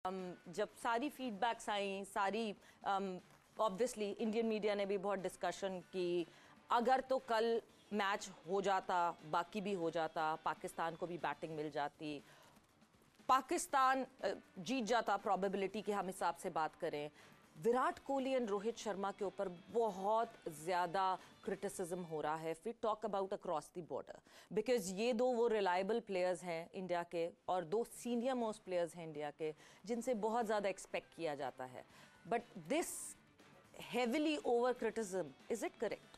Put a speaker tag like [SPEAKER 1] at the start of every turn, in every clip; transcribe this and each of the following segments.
[SPEAKER 1] जब सारी फीडबैक्स आई, सारी ऑब्वियसली इंडियन मीडिया ने भी बहुत डिस्कशन की, अगर तो कल मैच हो जाता, बाकी भी हो जाता, पाकिस्तान को भी बैटिंग मिल जाती, पाकिस्तान जीत जाता प्रोबेबिलिटी के हम हिसाब से बात करें, विराट कोहली एंड रोहित शर्मा के ऊपर बहुत ज़्यादा क्रिटिसिज्म हो रहा है। फिर talk about across the border, because ये दो वो रिलायबल प्लेयर्स हैं इंडिया के और दो सीनियर मोस्ट प्लेयर्स हैं इंडिया के जिनसे बहुत ज़्यादा एक्सपेक्ट किया जाता है। But this heavily over criticism, is it correct?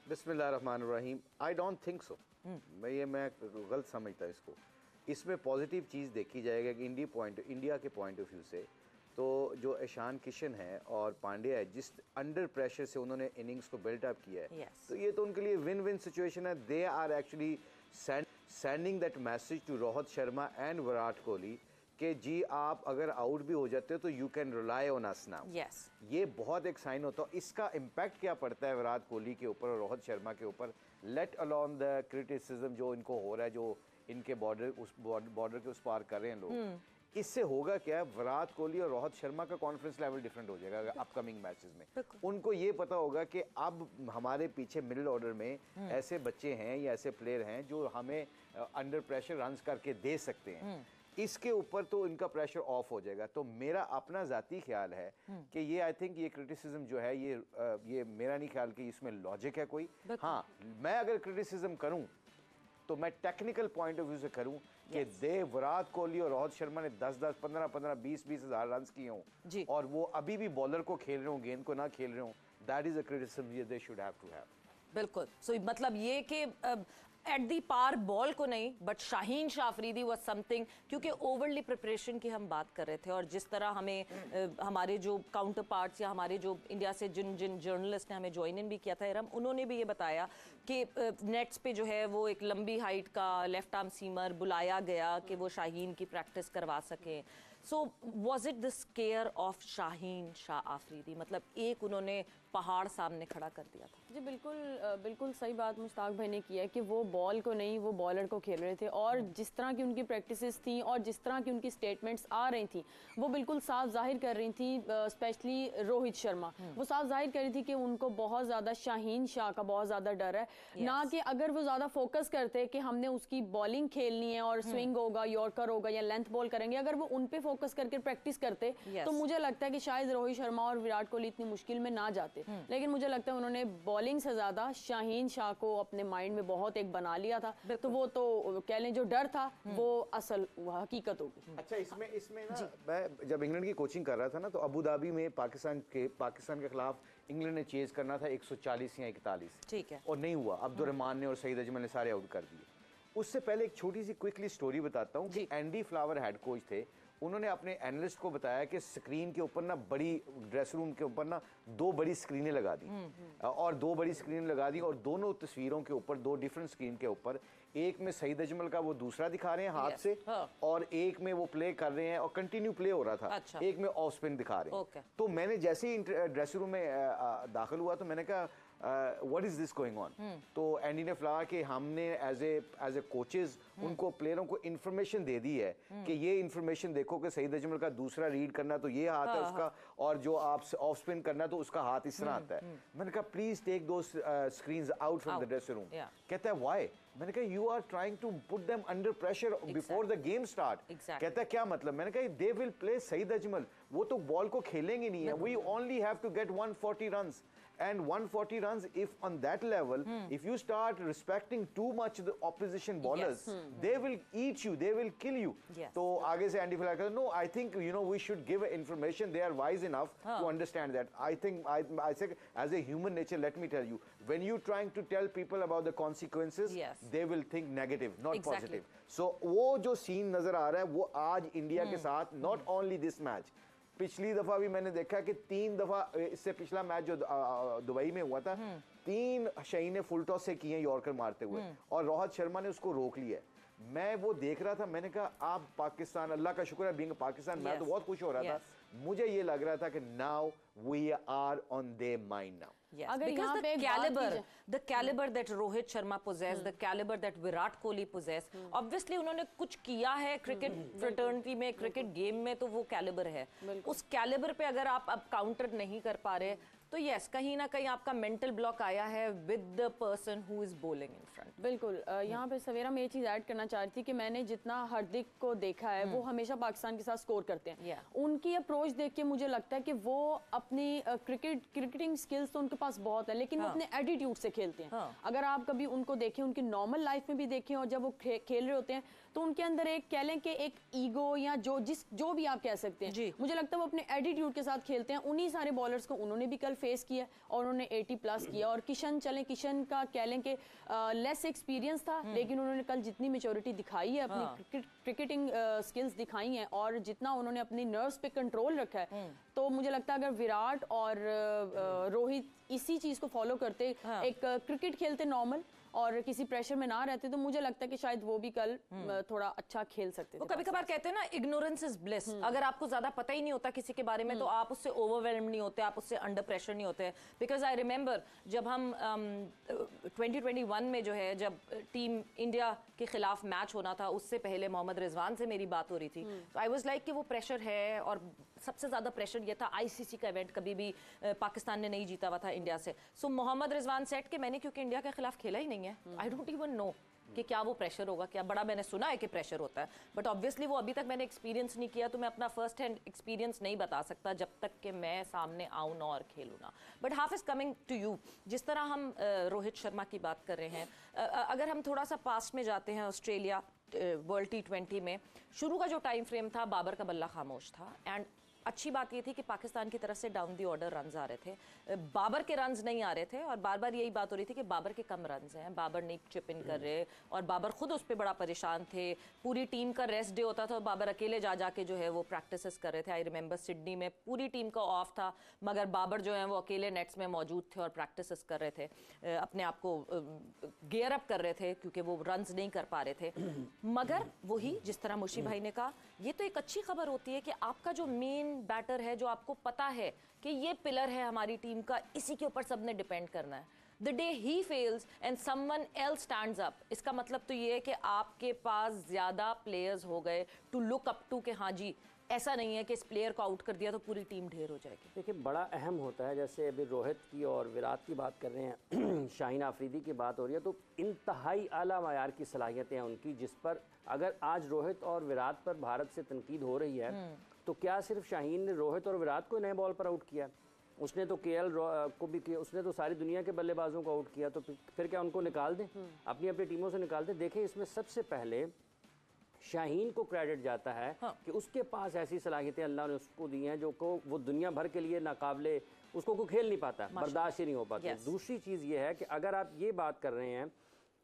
[SPEAKER 2] बिस्मिल्लाहिर्रहमानिर्रहीम। I don't think so. मैं गलत समझता इसको। इसमें पॉजिटिव चीज़ देखी जाएगा कि इंडिया के पॉइंट ऑफ व्यू से तो जो ईशान किशन है और पांड्या है, जिस अंडर प्रेशर से उन्होंने इनिंग्स को बिल्ट अप किया है, तो ये तो उनके लिए विन विन सिचुएशन है। They are actually sending that message to Rohit Sharma and Virat Kohli कि जी आप अगर आउट भी हो जाते हो तो you can rely on us now. ये बहुत एक साइन होता है। इसका इम्पैक्ट क्या पड़ता है विराट कोहली के ऊपर और रोहित शर्मा के ऊपर, लेट अलोन द क्रिटिसिज्म जो इनको हो रहा है, जो इनके बॉर्डर के उस पार कर रहे हैं लोग। इससे होगा क्या, विराट कोहली और रोहित शर्मा का कॉन्फिडेंस लेवल डिफरेंट हो जाएगा अपकमिंग मैचेस में। उनको ये पता होगा कि अब हमारे पीछे मिडिल ऑर्डर में ऐसे बच्चे हैं या ऐसे प्लेयर हैं जो हमें अंडर प्रेशर रन्स करके दे सकते हैं। इसके ऊपर तो इनका प्रेशर ऑफ हो जाएगा। तो मेरा अपना जाती ख्याल है कि ये आई थिंक ये क्रिटिसिज्म जो है ये मेरा नहीं ख्याल कि इसमें लॉजिक है कोई। हाँ, मैं अगर क्रिटिसिज्म करूं तो मैं टेक्निकल पॉइंट ऑफ व्यू से करूं कि विराट कोहली और रोहित शर्मा ने 10-10, 15-15, 20-20 हजार रन किए हों और वो अभी भी बॉलर को खेल रहे हो, गेंद को ना खेल रहे हो, that is a criticism they should have to have.
[SPEAKER 1] बिल्कुल। सो मतलब ये कि एट दी पार बॉल को नहीं, but Shaheen Shah Afridi was something, क्योंकि ओवरली प्रिपरेशन की हम बात कर रहे थे और जिस तरह हमें हमारे जो काउंटर पार्ट्स या हमारे जो इंडिया से जिन जर्नलिस्ट ने हमें ज्वाइन इन भी किया था इरम, उन्होंने भी ये बताया कि नेट्स पे जो है वो एक लंबी हाइट का लेफ्ट आर्म सीमर बुलाया गया कि वो शाहीन की प्रैक्टिस करवा सकें। So was it the square of Shaheen Shah Afridi? मतलब एक उन्होंने पहाड़ सामने खड़ा कर दिया था।
[SPEAKER 3] जी बिल्कुल सही बात मुश्ताक भाई ने किया है कि वो बॉल को नहीं, वो बॉलर को खेल रहे थे और जिस तरह की उनकी प्रैक्टिसेस थी और जिस तरह की उनकी स्टेटमेंट्स आ रही थी वो बिल्कुल साफ जाहिर कर रही थी, स्पेशली रोहित शर्मा वो साफ जाहिर कर रही थी कि उनको बहुत ज़्यादा शाहीन शाह का बहुत ज़्यादा डर है। ना कि अगर वो ज़्यादा फोकस करते कि हमने उसकी बॉलिंग खेलनी है और स्विंग होगा, यॉर्कर होगा या लेंथ बॉल करेंगे, अगर वो उन पे फोकस करके प्रैक्टिस करते तो मुझे लगता है कि शायद रोहित शर्मा और विराट कोहली इतनी मुश्किल में ना जाते। लेकिन मुझे लगता है उन्होंने बॉलिंग से ज्यादा शाहीन शाह को अपने माइंड में बहुत एक बना लिया था, तो वो तो कह लें जो डर था वो असल हकीकत होगी।
[SPEAKER 2] अच्छा, इसमें ना मैं जब इंग्लैंड की कोचिंग कर रहा था ना, तो अबू धाबी में पाकिस्तान के खिलाफ इंग्लैंड ने चेज करना था 140 या 41,
[SPEAKER 1] ठीक है,
[SPEAKER 2] और नहीं हुआ। अब्दुल रहमान ने और सईद अजमल ने सारे आउट कर दिए। उससे पहले एक छोटी सी क्विकली स्टोरी बताता हूँ कि एंडी फ्लावर हेड कोच थे, उन्होंने अपने एनालिस्ट को बताया कि स्क्रीन के ऊपर ना, बड़ी ड्रेसिंग रूम के ऊपर ना 2 बड़ी स्क्रीनें लगा दी और 2 बड़ी स्क्रीन लगा दी और दोनों तस्वीरों के ऊपर 2 डिफरेंट स्क्रीन के ऊपर, एक में सईद अजमल का वो दूसरा दिखा रहे हैं हाथ से और एक में वो प्ले कर रहे हैं और कंटिन्यू प्ले हो रहा था, एक में ऑफ स्पिन दिखा रहे हैं। तो मैंने जैसे ही ड्रेसिंग रूम में दाखिल हुआ तो मैंने कहा what is this going on. तो एंडी ने फ्लावर कि हमने एज ए कोचेज उनको प्लेयरों को इन्फॉर्मेशन दे दी है कि ये इन्फॉर्मेशन देखो कि सईद अजमल का दूसरा रीड करना तो ये हाथ है उसका, और जो आप ऑफ स्पिन करना तो उसका हाथ इस तरह आता है। मैंने कहा प्लीज टेक दो screens out from the dressing room. कहता है व्हाई? मैंने कहा you are trying to put them under pressure before the game start. कहता है क्या मतलब? मैंने कहा they will play Saeed Ajmal, वो तो बॉल को खेलेंगे नहीं है, we only have to get 140 runs and 140 runs. If on that level, if you start respecting too much the opposition bowlers, they will eat you, they will kill you. तो आगे से Andy flower कहता no, I think we should give information. They are wise enough to understand that. I think I say as a human nature, let me tell you, when you trying to tell people about the consequences, they will think negative, not positive. So वो जो scene नजर आ रहा है वो आज India के साथ, not only this match, पिछली दफा भी मैंने देखा कि 3 दफा, इससे पिछला मैच जो दुबई में हुआ था, 3 शाहीन ने फुल टॉस से किए यॉर्कर मारते हुए और रोहित शर्मा ने उसको रोक लिया। मैं वो देख रहा था, मैंने कहा आप पाकिस्तान, अल्लाह का शुक्र है बीइंग पाकिस्तान, मैं तो बहुत खुश हो रहा था। मुझे ये लग रहा था कि now we are on their mind now.
[SPEAKER 1] Yes,
[SPEAKER 3] अगर
[SPEAKER 1] because
[SPEAKER 3] यहाँ
[SPEAKER 1] the
[SPEAKER 3] पे एक बात की
[SPEAKER 1] caliber,
[SPEAKER 3] जाए-
[SPEAKER 1] the caliber that Rohit Sharma possess, the caliber that Virat Kohli possess, obviously उन्होंने कुछ किया है क्रिकेट फ्रेटर्निटी में, क्रिकेट गेम में, तो वो कैलिबर है। उस कैलिबर पे अगर आप अब काउंटर नहीं कर पा रहे तो यस, कहीं ना कहीं आपका मेंटल ब्लॉक आया है with the person who is bowling in front.
[SPEAKER 3] बिल्कुल। यहाँ पे सवेरा मैं ये चीज़ ऐड करना चाह रही थी कि मैंने जितना हार्दिक को देखा है वो हमेशा पाकिस्तान के साथ स्कोर करते हैं।
[SPEAKER 1] Yeah.
[SPEAKER 3] उनकी अप्रोच देख के मुझे लगता है कि वो अपनी क्रिकेटिंग स्किल्स तो उनके पास बहुत है, लेकिन वो अपने एटीट्यूड से खेलते हैं।
[SPEAKER 1] हाँ।
[SPEAKER 3] अगर आप कभी उनको देखें, उनकी नॉर्मल लाइफ में भी देखें और जब वो खेल रहे होते हैं तो उनके अंदर एक कह लें कि एक ईगो या जो भी आप कह सकते हैं,
[SPEAKER 1] जी।
[SPEAKER 3] मुझे लगता है वो अपने एटीट्यूड के साथ खेलते हैं। उन्हीं सारे बॉलर्स को उन्होंने भी कल फेस किया और उन्होंने 80+ किया। और किशन का कह लें कि लेस एक्सपीरियंस था, लेकिन उन्होंने कल जितनी मेच्योरिटी दिखाई है, अपनी क्रिकेटिंग स्किल्स दिखाई हैं और जितना उन्होंने अपनी नर्व्स पे कंट्रोल रखा है, तो मुझे लगता है अगर विराट और रोहित इसी चीज़ को फॉलो करते, एक क्रिकेट खेलते नॉर्मल और किसी प्रेशर में ना रहते, तो मुझे लगता है कि शायद वो भी कल थोड़ा अच्छा खेल सकते थे।
[SPEAKER 1] वो कभी कभार कहते हैं ना, इग्नोरेंस इज ब्लिस। अगर आपको ज्यादा पता ही नहीं होता किसी के बारे में तो आप उससे ओवरवेल्म नहीं होते, आप उससे अंडर प्रेशर नहीं होते। बिकॉज आई रिमेंबर जब हम 2021 में जो है, जब टीम इंडिया के खिलाफ मैच होना था, उससे पहले मोहम्मद रिजवान से मेरी बात हो रही थी, तो आई वाज लाइक कि वो प्रेशर है। और सबसे ज्यादा प्रेशर ये था, आईसीसी का इवेंट कभी भी पाकिस्तान ने नहीं जीता हुआ था इंडिया से। सो मोहम्मद रिजवान सेट कि मैंने क्योंकि इंडिया के खिलाफ खेला ही नहीं है, आई डोंट इवन नो कि क्या वो प्रेशर होगा। क्या बड़ा मैंने सुना है कि प्रेशर होता है, बट ऑब्वियसली वो अभी तक मैंने एक्सपीरियंस नहीं किया, तो मैं अपना फर्स्ट हैंड एक्सपीरियंस नहीं बता सकता जब तक कि मैं सामने आऊँ ना और खेलूँ ना। But Hafeez, coming to you, जिस तरह हम रोहित शर्मा की बात कर रहे हैं, अगर हम थोड़ा सा पास्ट में जाते हैं, ऑस्ट्रेलिया वर्ल्ड T20 में शुरू का जो टाइम फ्रेम था, बाबर का बल्ला खामोश था। एंड अच्छी बात ये थी कि पाकिस्तान की तरफ से डाउन दी ऑर्डर रन्स आ रहे थे, बाबर के रन्स नहीं आ रहे थे। और बार बार यही बात हो रही थी कि बाबर के कम रन्स हैं, बाबर नहीं चिप इन कर रहे, और बाबर खुद उस पर बड़ा परेशान थे। पूरी टीम का रेस्ट डे होता था, बाबर अकेले जा जाके जो है वो प्रैक्टिसेस कर रहे थे। आई रिमेंबर सिडनी में पूरी टीम का ऑफ था, मगर बाबर जो है वो अकेले नेट्स में मौजूद थे और प्रैक्टिसेस कर रहे थे, अपने आप को गियर अप कर रहे थे, क्योंकि वो रन्स नहीं कर पा रहे थे। मगर वही जिस तरह मुशी भाई ने कहा, ये तो एक अच्छी खबर होती है कि आपका जो मेन बैटर है, जो आपको पता है कि ये पिलर है हमारी टीम का, इसी के ऊपर सबने डिपेंड करना है, the day he fails and someone else stands up, इसका मतलब तो ये है कि आपके पास ज्यादा प्लेयर्स हो गए टू लुक अप टू, कि हाँ जी, ऐसा नहीं है कि इस प्लेयर को आउट कर दिया तो पूरी टीम ढेर हो जाएगी।
[SPEAKER 4] देखिए, बड़ा अहम होता है, जैसे अभी रोहित की और विराट की बात कर रहे हैं, शाहीन आफरीदी की बात हो रही है, तो इंतहाई आला मायार की सलाहियतें हैं उनकी, जिस पर अगर आज रोहित और विराट पर भारत से तनकीद हो रही है, तो क्या सिर्फ शाहीन ने रोहित और विराट को नए बॉल पर आउट किया? उसने तो केएल को भी किया, उसने तो सारी दुनिया के बल्लेबाजों को आउट किया, तो फिर क्या उनको निकाल दें, अपनी अपनी टीमों से निकाल दें? देखें, इसमें सबसे पहले शाहीन को क्रेडिट जाता है कि उसके पास ऐसी सलाहियतें अल्लाह ने उसको दी हैं जो को वो दुनिया भर के लिए नाकाबिले, उसको कोई खेल नहीं पाता, बर्दाश्त ही नहीं हो पाता। दूसरी चीज़ ये है कि अगर आप ये बात कर रहे हैं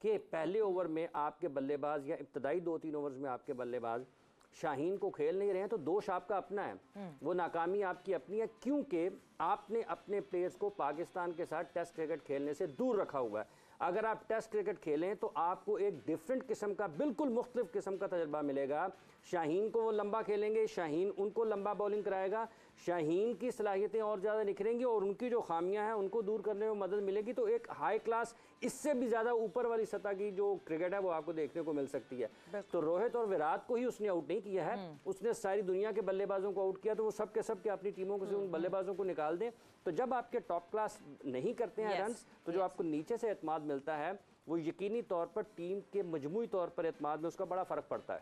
[SPEAKER 4] कि पहले ओवर में आपके बल्लेबाज या इब्तदाई 2-3 ओवर्स में आपके बल्लेबाज शाहीन को खेल नहीं रहे हैं, तो दोष आपका अपना है, वो नाकामी आपकी अपनी है, क्योंकि आपने अपने प्लेयर्स को पाकिस्तान के साथ टेस्ट क्रिकेट खेलने से दूर रखा हुआ है। अगर आप टेस्ट क्रिकेट खेलें तो आपको एक डिफरेंट किस्म का, बिल्कुल मुख्तलिफ किस्म का तजर्बा मिलेगा। शाहीन को वो लंबा खेलेंगे, शाहीन उनको लंबा बॉलिंग कराएगा, शाहीन की सलाहियतें और ज़्यादा निखरेंगी और उनकी जो खामियां हैं उनको दूर करने में मदद मिलेगी। तो एक हाई क्लास, इससे भी ज़्यादा ऊपर वाली सतह की जो क्रिकेट है वो आपको देखने को मिल सकती है। तो रोहित और विराट को ही उसने आउट नहीं किया है, उसने सारी दुनिया के बल्लेबाजों को आउट किया, तो वो सब के अपनी टीमों को से उन बल्लेबाजों को निकाल दें। तो जब आपके टॉप क्लास नहीं करते हैं रन्स, तो जो आपको नीचे से एतमाद मिलता है वो यकीनी तौर पर टीम के मजमूई तौर पर एतमाद में उसका बड़ा फ़र्क पड़ता है।